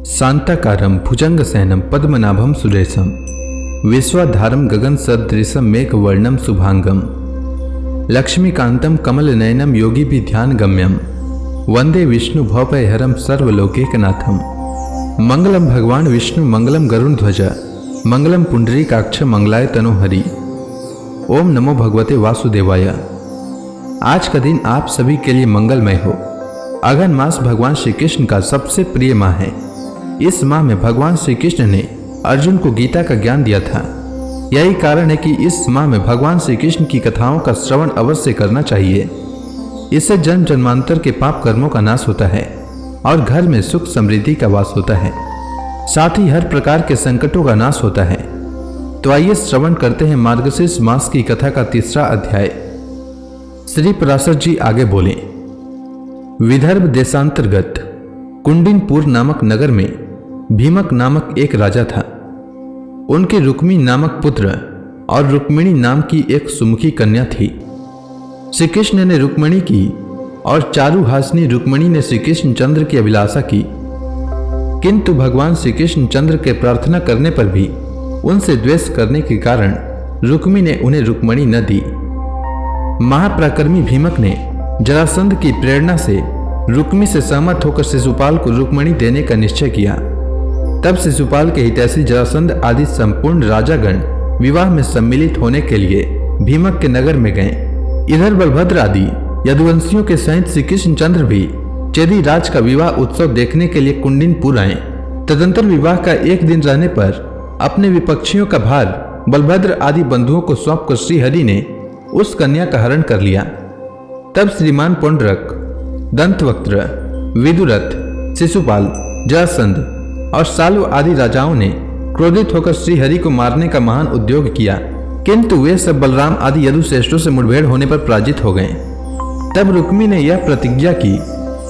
शांताकारं भुजंगशयनं पद्मनाभं सुरेशं विश्वाधारं गगनसदृशं मेघवर्णं शुभांगं लक्ष्मीकान्तं कमलनयनं योगिभिर्ध्यानगम्यं वंदे विष्णु भवभयहरं सर्वलोकैकनाथं। मंगलम भगवान विष्णु मंगलम गरुड़ध्वज मंगलम पुंडरीकाक्ष मंगलाय तनोहरि। ओम नमो भगवते वासुदेवाय। आज का दिन आप सभी के लिए मंगलमय हो। अगन मास भगवान श्री कृष्ण का सबसे प्रिय माह है। इस माह में भगवान श्री कृष्ण ने अर्जुन को गीता का ज्ञान दिया था। यही कारण है कि इस माह में भगवान श्री कृष्ण की कथाओं का श्रवण अवश्य करना चाहिए। इससे जन्म जन्मांतर के पाप कर्मों का नाश होता है और घर में सुख समृद्धि का वास होता है। साथ ही हर प्रकार के संकटों का नाश होता है। तो आइए श्रवण करते हैं मार्गशीर्ष मास की कथा का तीसरा अध्याय। श्री पराशर जी आगे बोले। विदर्भ देशांतर्गत कुंडिनपुर नामक नगर में भीमक नामक एक राजा था। उनके रुक्मी नामक पुत्र और रुक्मिणी नाम की एक सुमुखी कन्या थी। श्री कृष्ण ने रुक्मिणी की और चारुहासिनी रुक्मिणी ने श्री कृष्ण चंद्र की अभिलाषा की, किंतु भगवान श्री कृष्ण चंद्र के प्रार्थना करने पर भी उनसे द्वेष करने के कारण रुक्मी ने उन्हें रुक्मिणी न दी। महापराक्रमी भीमक ने जरासंध की प्रेरणा से रुक्मी से सहमत होकर शिशुपाल को रुक्मिणी देने का निश्चय किया। तब शिशुपाल के हितैषी जरासंध आदि संपूर्ण राजागण विवाह में सम्मिलित होने के लिए भीमक के नगर में गए। इधर बलभद्र आदि यदुवंशियों के सहित श्री कृष्ण चंद्र भी चेदी राज का विवाह उत्सव देखने के लिए कुंडिनपुर आए। तदंतर विवाह का एक दिन रहने पर अपने विपक्षियों का भार बलभद्र आदि बंधुओं को सौंपकर श्रीहरि ने उस कन्या का हरण कर लिया। तब श्रीमान पुंडरक, दंतवक्त्र, विदुरथ, शिशुपाल, जरासंध और सालु आदि राजाओं ने क्रोधित होकर श्रीहरि को मारने का महान उद्योग किया, किंतु वे सब बलराम आदि यदुश्रेष्ठों से मुठभेड़ होने पर पराजित हो गए। तब रुक्मी ने यह प्रतिज्ञा की,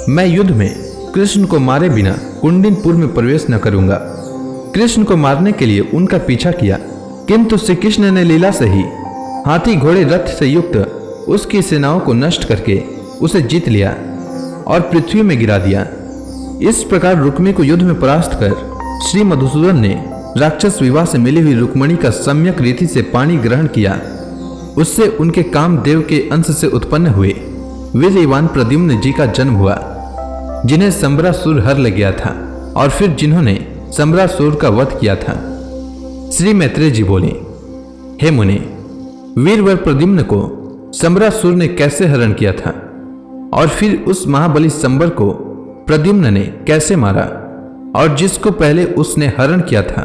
मैं युद्ध में कृष्ण को मारे बिना कुंडिनपुर में प्रवेश न करूंगा। कृष्ण को मारने के लिए उनका पीछा किया, किंतु श्री कृष्ण ने लीला से ही हाथी घोड़े रथ से युक्त उसकी सेनाओं को नष्ट करके उसे जीत लिया और पृथ्वी में गिरा दिया। इस प्रकार रुक्मी को युद्ध में परास्त कर श्री मधुसूदन ने राक्षस विवाह से मिली हुई रुक्मिणी का सम्यक रीति से पानी ग्रहण किया। उससे उनके कामदेव के अंश से उत्पन्न हुए वीर्यवान प्रद्युम्न जी का जन्म हुआ, जिन्हें संबरासुर हर ले गया था और फिर जिन्होंने संबरासुर का वध किया था। श्री मैत्रेय जी बोले, हे मुने, वीरवर प्रद्युम्न को संबरासुर ने कैसे हरण किया था और फिर उस महाबली संबर को प्रद्युम्न ने कैसे मारा, और जिसको पहले उसने हरण किया था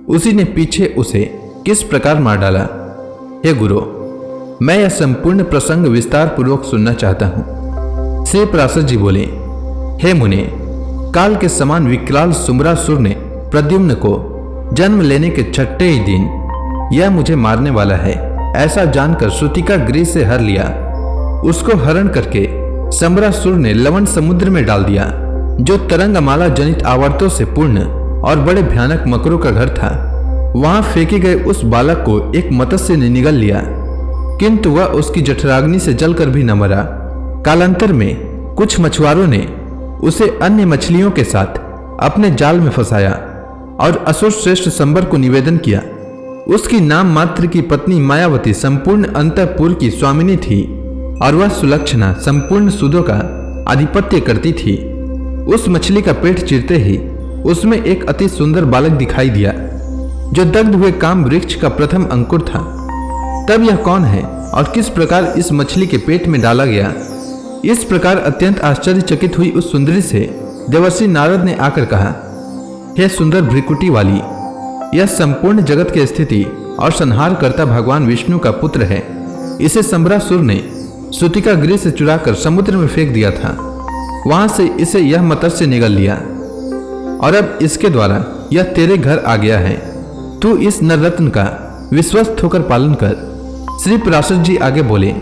उसी ने पीछे उसे किस प्रकार मार डाला। हे गुरु, मैं यह संपूर्ण प्रसंग विस्तार पूर्वक सुनना चाहता हूं। श्री पराशर जी बोले, हे मुने, काल के समान विकराल संबरासुर ने प्रद्युम्न को जन्म लेने के छठे ही दिन यह मुझे मारने वाला है ऐसा जानकर श्रुतिका गृह से हर लिया। उसको हरण करके संबरासुर ने लवण समुद्र में डाल दिया, जो तरंगमाला जनित आवर्तों से पूर्ण और बड़े भयानक मकरों का घर था। वहां फेंके गए उस बालक को एक मत्स्य ने निगल लिया, किंतु वह उसकी जठराग्नि से जलकर भी न मरा। कालांतर में कुछ मछुआरों ने उसे अन्य मछलियों के साथ अपने जाल में फंसाया और असुर श्रेष्ठ संबर को निवेदन किया। उसकी नाम मात्र की पत्नी मायावती संपूर्ण अंतःपुर की स्वामिनी थी और वह सुलक्षणा संपूर्ण सुधों का आधिपत्य करती थी। उस मछली का पेट चीरते ही उसमें एक अति सुंदर बालक दिखाई दिया, जो दग्ध हुए काम वृक्ष का प्रथम अंकुर था। तब यह कौन है और किस प्रकार इस मछली के पेट में डाला गया? इस प्रकार अत्यंत आश्चर्यचकित हुई उस सुंदरी से देवर्षि नारद ने आकर कहा, हे सुंदर भ्रिकुटी वाली, यह संपूर्ण जगत की स्थिति और संहार करता भगवान विष्णु का पुत्र है। इसे संबरासुर ने श्रुतिका गृह से चुराकर समुद्र में फेंक दिया था। वहां से इसे यह मत्स्य निगल लिया और अब इसके द्वारा यह तेरे घर आ गया है। तू इस नररत्न का विश्वस्त होकर पालन कर। श्री पराशर जी आगे बोले,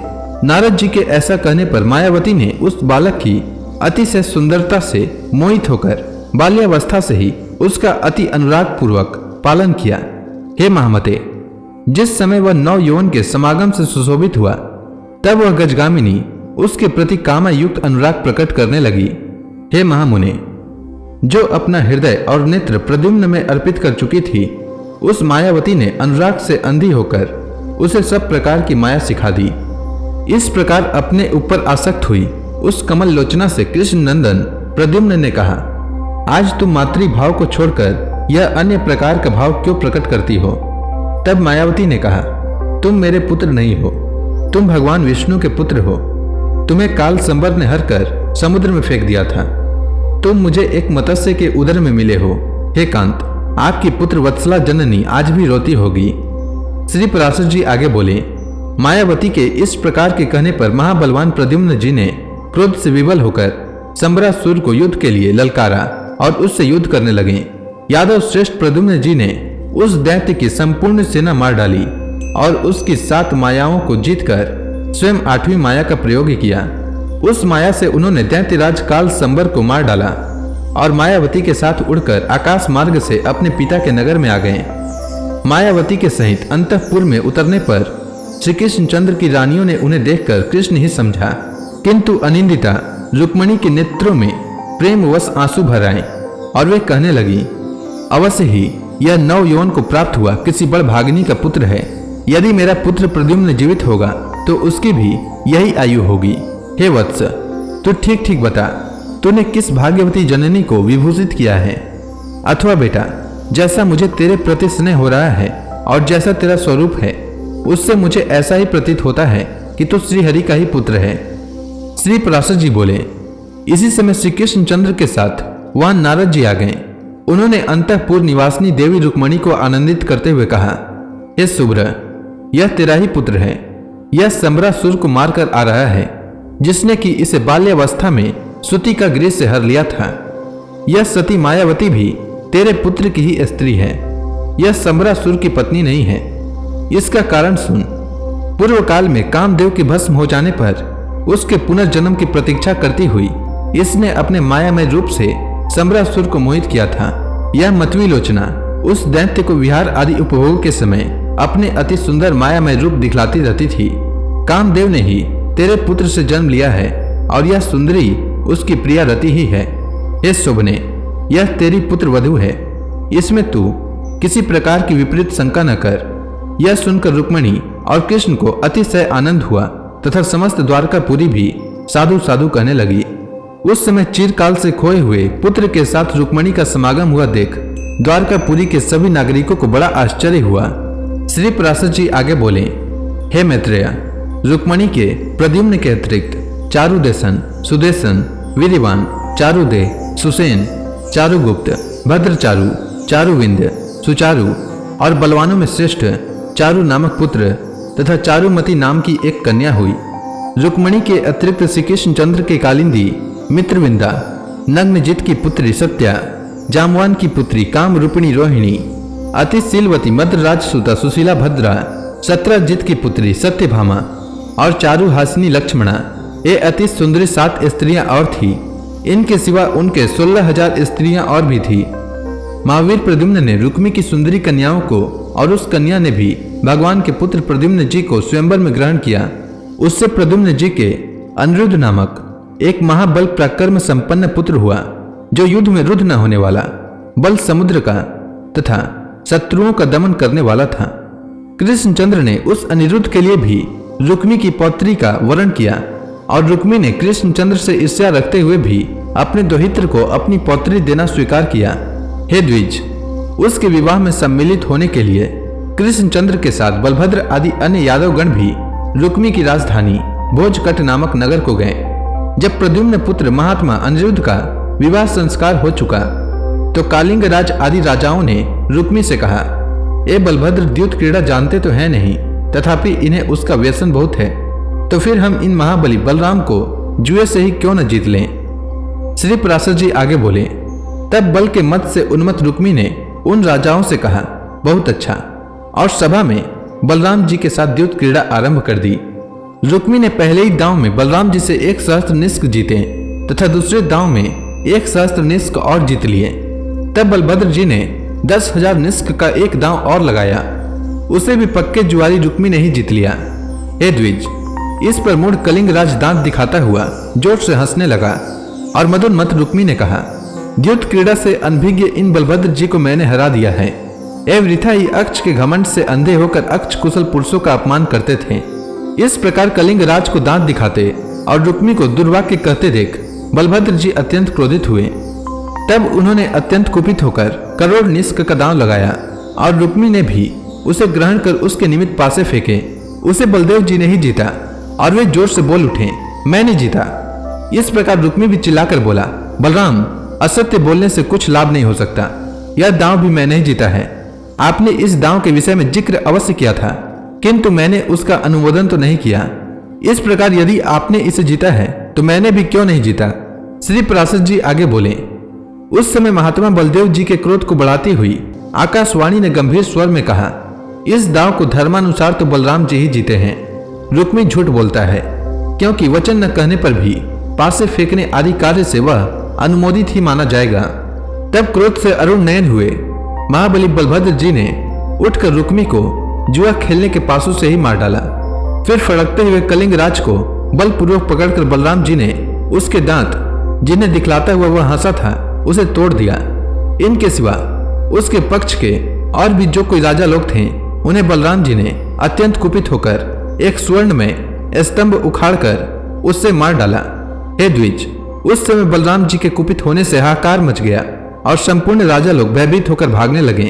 नारद जी के ऐसा कहने पर मायावती ने उस बालक की अतिशय सुंदरता से मोहित होकर बाल्यावस्था से ही उसका अति अनुराग पूर्वक पालन किया। हे महामते, जिस समय वह नव यौवन के समागम से सुशोभित हुआ, तब वह गजगामिनी उसके प्रति कामा युक्त अनुराग प्रकट करने लगी। हे महामुने, जो अपना हृदय और नेत्र प्रद्युम्न में अर्पित कर चुकी थी, उस मायावती ने अनुराग से अंधी होकर उसे सब प्रकार की माया सिखा दी। इस प्रकार अपने ऊपर आसक्त हुई उस कमल लोचना से कृष्ण नंदन प्रद्युम्न ने कहा, आज तुम मातृभाव को छोड़कर यह अन्य प्रकार का भाव क्यों प्रकट करती हो? तब मायावती ने कहा, तुम मेरे पुत्र नहीं हो, तुम भगवान विष्णु के पुत्र हो। तुम्हें काल संबर ने हर कर समुद्र में फेंक दिया था। तुम मुझे एक मत्स्य के उदर में मिले हो। हे कांत, आपकी पुत्र वत्सला जननी आज भी रोती होगी। श्री पराशर जी आगे बोले, मायावती के इस प्रकार के कहने पर महाबलवान प्रद्युम्न जी ने क्रोध से विवल होकर संबरासुर को युद्ध के लिए ललकारा और उससे युद्ध करने लगे। यादव श्रेष्ठ प्रद्युम्न जी ने उस दैत्य की संपूर्ण सेना मार डाली और उसकी 7 मायाओं को जीतकर स्वयं 8वीं माया का प्रयोग किया। उस माया से उन्होंने दैत्यराज काल संबर को मार डाला और मायावती के साथ उड़कर आकाश मार्ग से अपने पिता के नगर में आ गए। मायावती के सहित अंतःपुर में उतरने पर श्री कृष्ण चंद्र की रानियों ने उन्हें देखकर कृष्ण ही समझा, किंतु अनिंदिता रुक्मणी के नेत्रों में प्रेमवश आंसू भर आए और वे कहने लगी, अवश्य ही यह नव यौवन को प्राप्त हुआ किसी बड़ भागिनी का पुत्र है। यदि मेरा पुत्र प्रद्युम्न जीवित होगा तो उसकी भी यही आयु होगी। हे वत्स, तू ठीक ठीक बता, तूने किस भाग्यवती जननी को विभूषित किया है? अथवा बेटा, जैसा मुझे तेरे प्रति स्नेह हो रहा है और जैसा तेरा स्वरूप है, उससे मुझे ऐसा ही प्रतीत होता है कि तू श्रीहरि का ही पुत्र है। श्री पराशर जी बोले, इसी समय श्री कृष्ण चंद्र के साथ वहां नारद जी आ गए। उन्होंने अंतःपुर निवासिनी देवी रुक्मणी को आनंदित करते हुए कहा, हे सुब्र, यह तेरा ही पुत्र है। यह संबरासुर को मारकर आ रहा है, जिसने कि इसे बाल्यावस्था में सुति का गृह से हर लिया था। यह सती मायावती भी तेरे पुत्र की ही स्त्री है। यह संबरासुर की पत्नी नहीं है। इसका कारण सुन। पूर्व काल में कामदेव के भस्म हो जाने पर उसके पुनर्जन्म की प्रतीक्षा करती हुई इसने अपने मायामय रूप से संबरासुर को मोहित किया था। यह मतवी लोचना उस दैत्य को विहार आदि उपभोग के समय अपने अति सुंदर मायामय रूप दिखलाती रहती थी। कामदेव ने ही तेरे पुत्र से जन्म लिया है और यह सुंदरी उसकी प्रिया रति ही है। हे शोभने, यह तेरी पुत्र वधु है। इसमें तू किसी प्रकार की विपरीत शंका न कर। यह सुनकर रुक्मणी और कृष्ण को अतिशय आनंद हुआ तथा समस्त द्वारकापुरी भी साधु साधु कहने लगी। उस समय चिरकाल से खोए हुए पुत्र के साथ रुक्मणी का समागम हुआ देख द्वारकापुरी के सभी नागरिकों को बड़ा आश्चर्य हुआ। श्री पराशर जी आगे बोले, हे मैत्रेय, रुक्मणी के प्रद्युम्न के अतिरिक्त चारुदेशन, सुदेशन, वीर्यवान, चारुदेह, सुसेन, चारुगुप्त, भद्रचारु, चारुविंद, सुचारु और बलवानों में श्रेष्ठ चारु नामक पुत्र तथा चारुमती नाम की एक कन्या हुई। रुक्मणी के अतिरिक्त श्री कृष्ण चंद्र के कालिंदी मित्रविंदा, नग्नजित की पुत्री सत्या, जामवान की पुत्री काम रूपिणी रोहिणी, अति शीलवती मद्रराज सुता सुशीला भद्रा, सत्रजित की पुत्री सत्यभामा और चारु हासिनी लक्ष्मणा, ये अति सुंदरी 7 स्त्रियां और थी। इनके सिवा उनके 16,000 स्त्रियां और भी थी। महावीर प्रद्युम्न ने रुक्मी की सुंदरी कन्याओं को और उस कन्या ने भी भगवान के पुत्र प्रद्युम्न जी को स्वयंवर में ग्रहण किया। उससे प्रद्युम्न जी के अनिरुद्ध नामक एक महाबल पराक्रम संपन्न पुत्र हुआ, जो युद्ध में रुद्ध न होने वाला, बल समुद्र का तथा शत्रुओं का दमन करने वाला था। कृष्णचंद्र ने उस अनिरुद्ध के लिए भी रुक्मी की पौत्री का वरण किया और रुक्मी ने कृष्णचंद्र से ईर्ष्या रखते हुए भी अपने दोहित्र को अपनी पौत्री देना स्वीकार किया। हे द्विज, उसके विवाह में सम्मिलित होने के लिए कृष्णचंद्र के साथ बलभद्र आदि अन्य यादवगण भी रुक्मी की राजधानी भोजकट नामक नगर को गए। जब प्रद्युम्न पुत्र महात्मा अनिरुद्ध का विवाह संस्कार हो चुका तो कालिंग राज आदि राजाओं ने रुक्मी से कहा, ए बलभद्र द्यूत क्रीड़ा जानते तो है नहीं, तथापि इन्हें उसका व्यसन बहुत है, तो फिर हम इन महाबली बलराम को जुए से ही क्यों न जीत लें। श्री पराशर जी आगे बोले, तब बल के मत से उन्मत्त रुक्मी ने उन राजाओं से कहा, बहुत अच्छा, और सभा में बलराम जी के साथ द्यूत क्रीड़ा आरंभ कर दी। रुक्मी ने पहले ही दांव में बलराम जी से 1 सहस्त्र निष्क जीते तथा दूसरे दांव में 1 सहस्त्र निष्क और जीत लिए। तब बलभद्र जी ने 10,000 निष्क का एक दांव और लगाया, उसे भी पक्के जुआरी रुक्मी ने ही जीत लिया। हे द्विज, इस पर मूढ़ कलिंग राज दांत दिखाता हुआ जोर से हंसने लगा और मदोन्मत्त रुक्मी ने कहा, द्युत क्रीड़ा से अनभिज्ञ इन बलभद्र जी को मैंने हरा दिया है। एवं वृथा ही अक्ष के घमंड से अंधे होकर अक्ष कुशल पुरुषों का अपमान करते थे। इस प्रकार कलिंग राज को दांत दिखाते और रुक्मी को दुर्वाक्य कहते देख बलभद्र जी अत्यंत क्रोधित हुए। तब उन्होंने अत्यंत कुपित होकर करोड़ निष्क का दांव लगाया और रुक्मी ने भी उसे ग्रहण कर उसके निमित्त पासे फेंके। उसे बलदेव जी ने ही जीता और वे जोर से बोल उठे, मैंने जीता। इस प्रकार रुक्मी भी चिल्लाकर बोला, बलराम, असत्य बोलने से कुछ लाभ नहीं हो सकता। यह दांव भी मैंने ही जीता है। आपने इस दांव के विषय में जिक्र अवश्य किया था, किंतु मैंने उसका अनुमोदन तो नहीं किया। इस प्रकार यदि आपने इसे जीता है तो मैंने भी क्यों नहीं जीता। श्री पराशर जी आगे बोले, उस समय महात्मा बलदेव जी के क्रोध को बढ़ाती हुई आकाशवाणी ने गंभीर स्वर में कहा, इस दांव को धर्मानुसार तो बलराम जी ही जीते हैं। रुक्मी झूठ बोलता है, क्योंकि वचन न कहने पर भी पासे फेंकने आदि कार्य से वह अनुमोदित ही माना जाएगा। तब क्रोध से अरुण नयन हुए महाबली बलभद्र जी ने उठकर रुक्मी को जुआ खेलने के पासों से ही मार डाला। फिर फड़कते हुए कलिंग राज को बलपूर्वक पकड़कर बलराम जी ने उसके दांत, जिन्हें दिखलाता हुआ वह हंसा था, उसे तोड़ दिया। इनके सिवा उसके पक्ष के और भी जो कोई राजा लोग थे, उन्हें बलराम जी ने अत्यंत कुपित होकर एक स्वर्ण में स्तंभ उखाड़कर उससे मार डाला। हे द्विज, उस समय बलराम जी के कुपित होने से हाहाकार मच गया और संपूर्ण राजा लोग भयभीत होकर भागने लगे।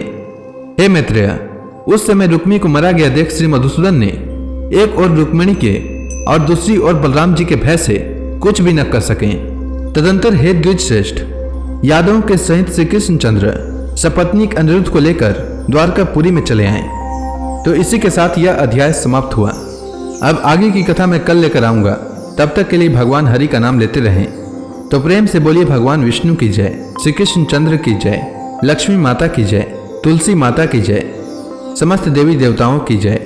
हे मैत्रेय, उस समय रुक्मी को मरा गया देख श्री मधुसूदन ने एक और रुक्मिणी के और दूसरी ओर बलराम जी के भय से कुछ भी न कर सके। तदंतर हे द्विज श्रेष्ठ, यादवों के सहित श्री कृष्णचंद्र सपत्नीक अनिरुद्ध को लेकर द्वारकापुरी में चले आए। तो इसी के साथ यह अध्याय समाप्त हुआ। अब आगे की कथा मैं कल लेकर आऊंगा। तब तक के लिए भगवान हरि का नाम लेते रहें। तो प्रेम से बोलिए भगवान विष्णु की जय, श्री कृष्णचंद्र की जय, लक्ष्मी माता की जय, तुलसी माता की जय, समस्त देवी देवताओं की जय।